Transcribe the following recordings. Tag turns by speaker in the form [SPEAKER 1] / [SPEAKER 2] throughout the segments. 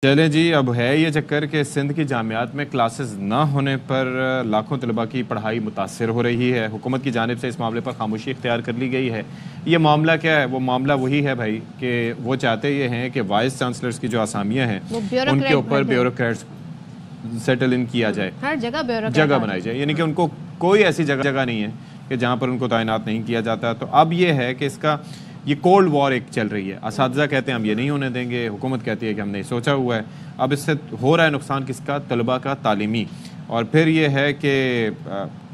[SPEAKER 1] چلیں جی، اب ہے یہ چکر کہ سندھ کی جامعات میں کلاسز نہ ہونے پر لاکھوں طلباء کی پڑھائی متاثر ہو رہی ہے۔ حکومت کی جانب سے اس معاملے پر خاموشی اختیار کر لی گئی ہے۔ یہ معاملہ کیا ہے؟ وہ معاملہ وہی ہے بھائی کہ وہ چاہتے یہ ہیں کہ وائس چانسلرز کی جو اسامیاں ہیں ان کے اوپر بیوروکریٹس سیٹل ان کیا جائے،
[SPEAKER 2] ہر
[SPEAKER 1] جگہ بنائی جائے، یعنی کہ ان کو کوئی ایسی جگہ نہیں ہے کہ جہاں پر ان کو تعینات نہیں کیا جاتا۔ تو اب یہ ہے کہ اس کا یہ کولڈ وار ایک چل رہی ہے۔ اساتذہ کہتے ہیں ہم یہ نہیں ہونے دیں گے، حکومت کہتی ہے کہ ہم نے سوچا ہوا ہے۔ اب اس سے ہو رہا ہے نقصان کس کا؟ طلباء کا، تعلیمی۔ اور پھر یہ ہے کہ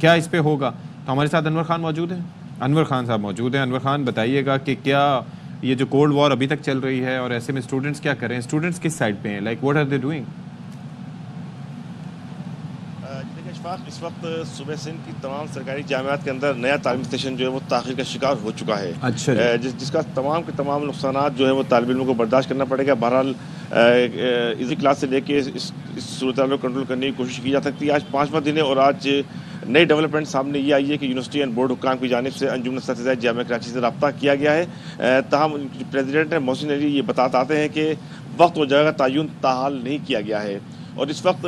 [SPEAKER 1] کیا اس پہ ہوگا؟ تو ہمارے ساتھ انور خان موجود ہیں۔ انور خان صاحب موجود ہیں۔ انور خان بتائیے گا کہ کیا یہ جو کولڈ وار ابھی تک چل رہی ہے اور ایسے میں اسٹوڈنٹس کیا کریں؟ اسٹوڈنٹس کس سائڈ پہ ہیں؟ Like what are they doing?
[SPEAKER 3] اس وقت صوبہ سندھ کی تمام سرکاری جامعات کے اندر نیا تعلیمی سیشن جو ہے وہ تاخیر کا شکار ہو چکا ہے۔
[SPEAKER 1] اچھا
[SPEAKER 3] جس کا تمام کے تمام نقصانات جو ہے وہ طالب علموں کو برداشت کرنا پڑے گا۔ بہرحال ایزی کلاس سے لے کے اس صورتحال کو کنٹرول کرنے کی کوشش کی جا سکتی ہے۔ آج 5واں دن ہے اور آج نئی ڈیولپمنٹ سامنے یہ آئی ہے کہ یونیورسٹی اینڈ بورڈ حکام کی جانب سے انجمن اساتذہ جامعہ کراچی سے رابطہ کیا گیا ہے۔ تاہم پریزیڈنٹ محسن علی یہ بتاتے ہیں کہ وقت و جگہ کا تعین تاحال نہیں کیا گیا ہے۔ اور اس وقت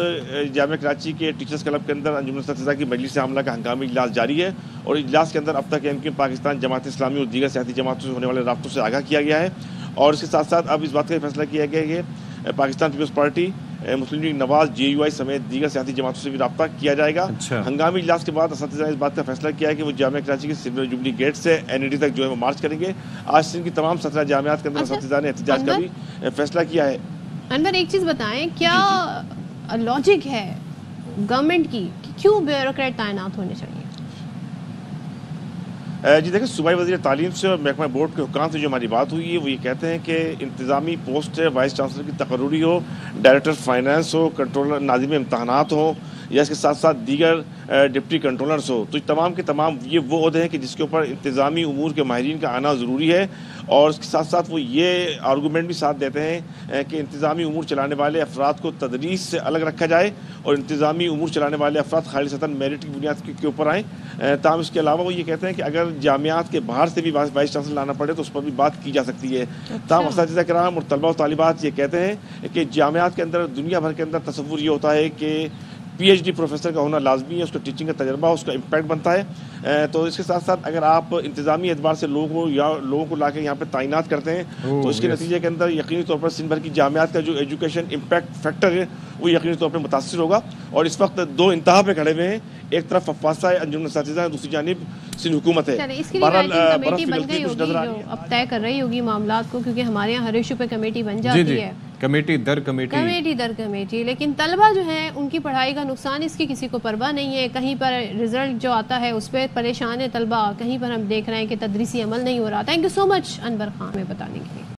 [SPEAKER 3] جامعہ کراچی کے ٹیچرز کلب کے اندر انجمن اساتذہ کی مجلس عاملہ کا ہنگامی اجلاس جاری ہے اور اجلاس کے اندر اب تک ایم کیو پاکستان، جماعت اسلامی اور دیگر سیاسی جماعتوں سے ہونے والے رابطوں سے آگاہ کیا گیا ہے۔ اور اس کے ساتھ ساتھ اب اس بات کا فیصلہ کیا گیا ہے کہ Pakistan Peoples Party, Muslim League Nawaz, J U I سمیت دیگر سیاسی جماعتوں سے بھی رابطہ کیا جائے گا۔ ہنگامی اجلاس کے بعد اساتذہ نے اس بات کا فیصلہ کیا ہے کہ وہ جامعہ کراچی کے سلور جوبلی گیٹ سے NAD تک جو ہے وہ مارچ کریں گے۔ آج سندھ کی تمام 17 جامعات کے اندر اساتذہ نے احتجاج کا بھی فیصلہ کیا ہے۔
[SPEAKER 2] انور ایک چیز بتائیں، کیا لاجک ہے گورنمنٹ کی کہ کیوں بیوروکریٹ تعینات ہونے چاہیے؟
[SPEAKER 3] جی دیکھیں، صوبائی وزیر تعلیم سے اور محکمہ بورڈ کے حکام سے جو ہماری بات ہوئی ہے وہ یہ کہتے ہیں کہ انتظامی پوسٹ ہے، وائس چانسلر کی تقرری ہو، ڈائریکٹر فائنانس ہو، کنٹرولر ناظم امتحانات ہو یا اس کے ساتھ ساتھ دیگر ڈپٹی کنٹرولرز ہو، تو تمام کے تمام یہ وہ عہدے ہیں کہ جس کے اوپر انتظامی امور کے ماہرین کا آنا ضروری ہے۔ اور اس کے ساتھ ساتھ وہ یہ آرگومنٹ بھی ساتھ دیتے ہیں کہ انتظامی امور چلانے والے افراد کو تدریس سے الگ رکھا جائے اور انتظامی امور چلانے والے افراد خالصتاً میرٹ کی بنیاد کے اوپر آئیں۔ تاہم اس کے علاوہ وہ یہ کہتے ہیں کہ اگر جامعات کے باہر سے بھی وائس چانسلر لانا پڑے تو اس پر بھی بات کی جا سکتی ہے۔ تاہم اساتذہ کرام اور طلباء و طالبات یہ کہتے ہیں کہ جامعات کے اندر، دنیا بھر کے اندر تصور یہ ہوتا ہے کہ PhD پروفیسر کا ہونا لازمی ہے، اس کا ٹیچنگ کا تجربہ، اس کا امپیکٹ بنتا ہے۔ تو اس کے ساتھ ساتھ اگر آپ انتظامی اعتبار سے لوگوں کو لا کے یہاں پہ تعینات کرتے ہیں تو اس کے نتیجے کے اندر یقینی طور پر سندھ بھر کی جامعات کا جو ایجوکیشن امپیکٹ فیکٹر ہے وہ یقینی طور پر متاثر ہوگا۔ اور اس وقت دو انتہا پہ کھڑے ہوئے ہیں، ایک طرف افاسا ہے، انجمن اساتذہ ہے، دوسری جانب سندھ حکومت ہے۔
[SPEAKER 2] اس کے لیے کمیٹی بن گئی ہوگی جو اب طے کر رہی ہوگی معاملات کو، کیونکہ ہمارے یہاں ہر ایشو پہ کمیٹی بن جاتی ہے،
[SPEAKER 1] کمیٹی در کمیٹی،
[SPEAKER 2] لیکن طلبہ جو ہیں ان کی پڑھائی کا نقصان اس کی کسی کو پرواہ نہیں ہے۔ کہیں پر رزلٹ جو آتا ہے اس پہ پریشان ہے طلبہ، کہیں پر ہم دیکھ رہے ہیں کہ تدریسی عمل نہیں ہو رہا۔ تھینک یو سو مچ انور خان میں بتانے کے لیے۔